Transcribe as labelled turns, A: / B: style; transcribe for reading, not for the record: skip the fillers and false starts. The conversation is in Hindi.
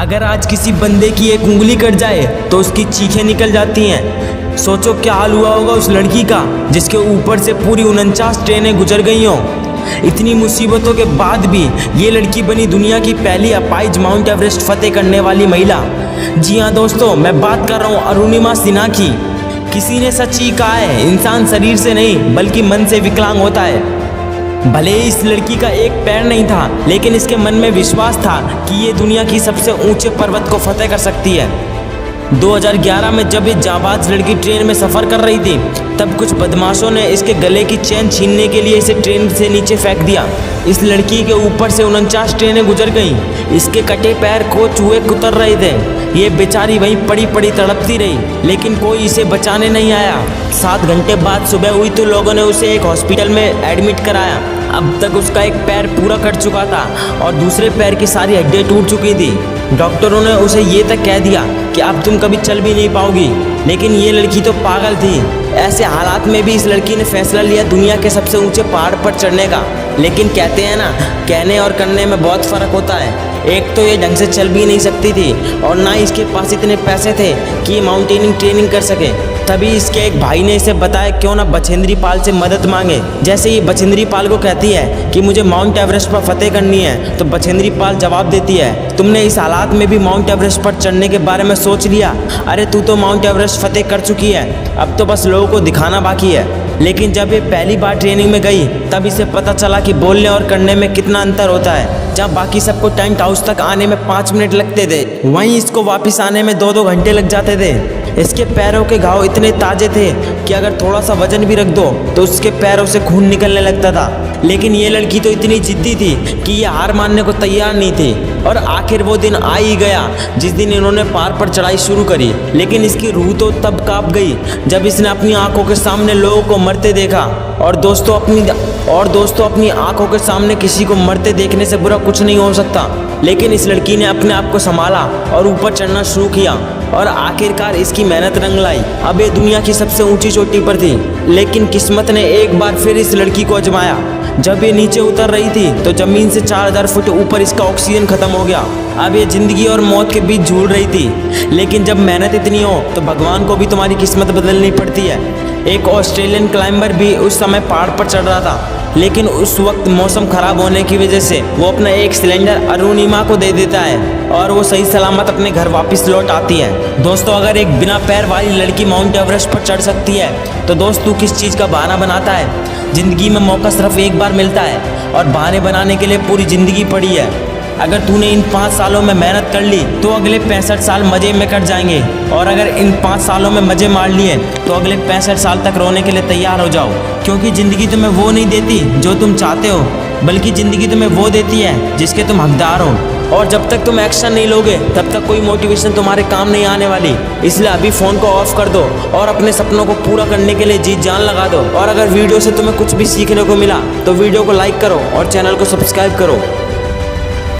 A: अगर आज किसी बंदे की एक उंगली कट जाए तो उसकी चीखें निकल जाती हैं। सोचो क्या हाल हुआ होगा उस लड़की का जिसके ऊपर से पूरी 49 ट्रेनें गुजर गई हों। इतनी मुसीबतों के बाद भी ये लड़की बनी दुनिया की पहली अपाइज माउंट एवरेस्ट फतेह करने वाली महिला। जी हाँ दोस्तों, मैं बात कर रहा हूँ अरुणिमा सिन्हा की। किसी ने सच ही कहा है, इंसान शरीर से नहीं बल्कि मन से विकलांग होता है। भले ही इस लड़की का एक पैर नहीं था, लेकिन इसके मन में विश्वास था कि ये दुनिया की सबसे ऊंचे पर्वत को फतेह कर सकती है। 2011 में जब ये जाबाज लड़की ट्रेन में सफ़र कर रही थी, तब कुछ बदमाशों ने इसके गले की चेन छीनने के लिए इसे ट्रेन से नीचे फेंक दिया। इस लड़की के ऊपर से 49 ट्रेनें गुजर गईं। इसके कटे पैर को चूहे कुतर रहे थे। ये बेचारी वहीं पड़ी पड़ी तड़पती रही, लेकिन कोई इसे बचाने नहीं आया। 7 घंटे बाद सुबह हुई तो लोगों ने उसे एक हॉस्पिटल में एडमिट कराया। अब तक उसका एक पैर पूरा कट चुका था और दूसरे पैर की सारी हड्डियाँ टूट चुकी थी। डॉक्टरों ने उसे ये तक कह दिया कि अब तुम कभी चल भी नहीं पाओगी, लेकिन ये लड़की तो पागल थी। ऐसे हालात में भी इस लड़की ने फैसला लिया दुनिया के सबसे ऊंचे पहाड़ पर चढ़ने का। लेकिन कहते हैं ना, कहने और करने में बहुत फ़र्क होता है। एक तो ये ढंग से चल भी नहीं सकती थी और ना ही इसके पास इतने पैसे थे कि ये माउंटेनिंग ट्रेनिंग कर सके। तभी इसके एक भाई ने इसे बताया क्यों ना बछेंद्री पाल से मदद मांगे। जैसे ही बछेंद्री पाल को कहती है कि मुझे माउंट एवरेस्ट पर फतेह करनी है, तो बछेंद्री पाल जवाब देती है, तुमने इस हालात में भी माउंट एवरेस्ट पर चढ़ने के बारे में सोच लिया? अरे तू तो माउंट एवरेस्ट फतेह कर चुकी है, अब तो बस लोगों को दिखाना बाकी है। लेकिन जब ये पहली बार ट्रेनिंग में गई, तब इसे पता चला कि बोलने और करने में कितना अंतर होता है। जब बाकी सबको टेंट हाउस तक आने में 5 मिनट लगते थे, वहीं इसको वापस आने में 2-2 घंटे लग जाते थे। इसके पैरों के घाव इतने ताजे थे कि अगर थोड़ा सा वजन भी रख दो तो उसके पैरों से खून निकलने लगता था। लेकिन ये लड़की तो इतनी जिद्दी थी कि ये हार मानने को तैयार नहीं थी। और आखिर वो दिन आ ही गया जिस दिन इन्होंने पहाड़ पर चढ़ाई शुरू करी। लेकिन इसकी रूह तो तब कांप गई जब इसने अपनी आंखों के सामने लोगों को मरते देखा। और दोस्तों अपनी आंखों के सामने किसी को मरते देखने से बुरा कुछ नहीं हो सकता। लेकिन इस लड़की ने अपने आप को संभाला और ऊपर चढ़ना शुरू किया और आखिरकार इसकी मेहनत रंग लाई। अब ये दुनिया की सबसे ऊंची चोटी पर थी। लेकिन किस्मत ने एक बार फिर इस लड़की को आजमाया। जब ये नीचे उतर रही थी तो ज़मीन से 4000 फुट ऊपर इसका ऑक्सीजन खत्म हो गया। अब ये ज़िंदगी और मौत के बीच झूल रही थी। लेकिन जब मेहनत इतनी हो तो भगवान को भी तुम्हारी किस्मत बदलनी पड़ती है। एक ऑस्ट्रेलियन क्लाइंबर भी उस समय पहाड़ पर चढ़ रहा था, लेकिन उस वक्त मौसम ख़राब होने की वजह से वो अपना एक सिलेंडर अरुणिमा को दे देता है और वो सही सलामत अपने घर वापस लौट आती है। दोस्तों, अगर एक बिना पैर वाली लड़की माउंट एवरेस्ट पर चढ़ सकती है तो दोस्त तू किस चीज़ का बहाना बनाता है? ज़िंदगी में मौका सिर्फ एक बार मिलता है और बहाने बनाने के लिए पूरी ज़िंदगी पड़ी है। अगर तूने इन 5 सालों में मेहनत कर ली तो अगले 65 साल मज़े में कट जाएंगे। और अगर इन 5 सालों में मज़े मार लिए तो अगले 65 साल तक रोने के लिए तैयार हो जाओ। क्योंकि ज़िंदगी तुम्हें वो नहीं देती जो तुम चाहते हो, बल्कि ज़िंदगी तुम्हें वो देती है जिसके तुम हकदार हो। और जब तक तुम एक्शन नहीं लोगे तब तक कोई मोटिवेशन तुम्हारे काम नहीं आने वाली। इसलिए अभी फ़ोन को ऑफ कर दो और अपने सपनों को पूरा करने के लिए जी जान लगा दो। और अगर वीडियो से तुम्हें कुछ भी सीखने को मिला तो वीडियो को लाइक करो और चैनल को सब्सक्राइब करो।